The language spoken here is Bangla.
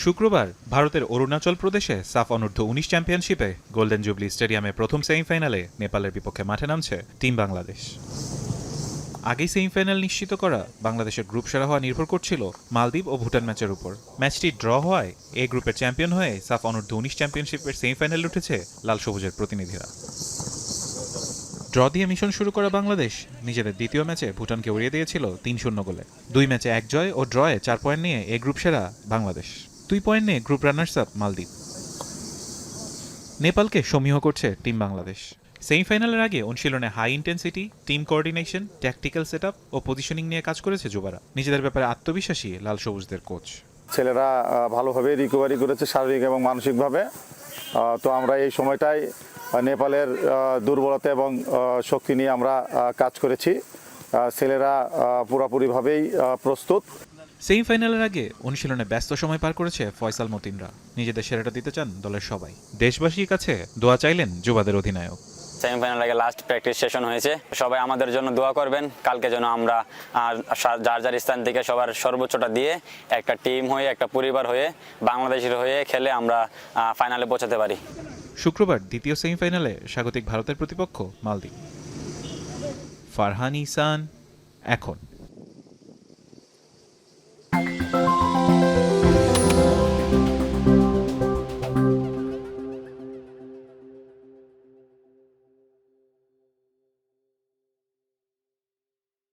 শুক্রবার ভারতের অরুণাচল প্রদেশে সাফ অনূর্ধ্ব ১৯ চ্যাম্পিয়নশিপে গোল্ডেন জুবলি স্টেডিয়ামে প্রথম সেমিফাইনালে নেপালের বিপক্ষে মাঠে নামছে টিম বাংলাদেশ। আগেই সেমিফাইনাল নিশ্চিত করা বাংলাদেশের গ্রুপ সেরা হওয়া নির্ভর করছিল মালদ্বীপ ও ভুটান ম্যাচের উপর। ম্যাচটি ড্র হওয়ায় এ গ্রুপের চ্যাম্পিয়ন হয়ে সাফ অনূর্ধ্ব ১৯ চ্যাম্পিয়নশিপের সেমিফাইনালে উঠেছে লাল সবুজের প্রতিনিধিরা। ড্র দিয়ে মিশন শুরু করা বাংলাদেশ নিজেদের দ্বিতীয় ম্যাচে ভুটানকে উড়িয়ে দিয়েছিল ৩-০ গোলে। ২ ম্যাচে ১ জয় ও ড্রয়ে ৪ পয়েন্ট নিয়ে এ গ্রুপ সেরা বাংলাদেশ, ২ পয়েন্ট নিয়ে গ্রুপ রানার্স আপ মালদ্বীপ। নেপালকে সমীহ করছে টিম বাংলাদেশ। সেমিফাইনালের আগে অনুশীলনে high intensity, team coordination, tactical setup ও পজিশনিং নিয়ে কাজ করেছে যুবারা। নিজেদের ব্যাপারে আত্মবিশ্বাসী লাল সবুজদের কোচ। ছেলেরা ভালোভাবে রিকভারি করেছে শারীরিক এবং মানসিকভাবে। তো আমরা এই সময়টায় নেপালের দুর্বলতা এবং শক্তি নিয়ে আমরা কাজ করেছি। ছেলেরা পুরোপুরিভাবেই প্রস্তুত। সেমিফাইনালের আগে অনুশীলনে ব্যস্ত সময় পার করেছে ফয়সাল মতিনরা। নিজেদের সেরাটা দিতে চান দলের সবাই। দেশবাসীর কাছে দোয়া চাইলেন যুবাদের অধিনায়ক। সেমিফাইনাল আগে লাস্ট প্র্যাকটিস সেশন হয়েছে, সবাই আমাদের জন্য দোয়া করবেন। কালকে যেন আমরা যার যার স্থান থেকে সবার সর্বোচ্চটা দিয়ে একটা টিম হয়ে, একটা পরিবার হয়ে, বাংলাদেশের হয়ে খেলে আমরা ফাইনালে পৌঁছাতে পারি। শুক্রবার দ্বিতীয় সেমিফাইনালে স্বাগতিক ভারতের প্রতিপক্ষ মালদ্বীপ। ফারহান ইসান এখন।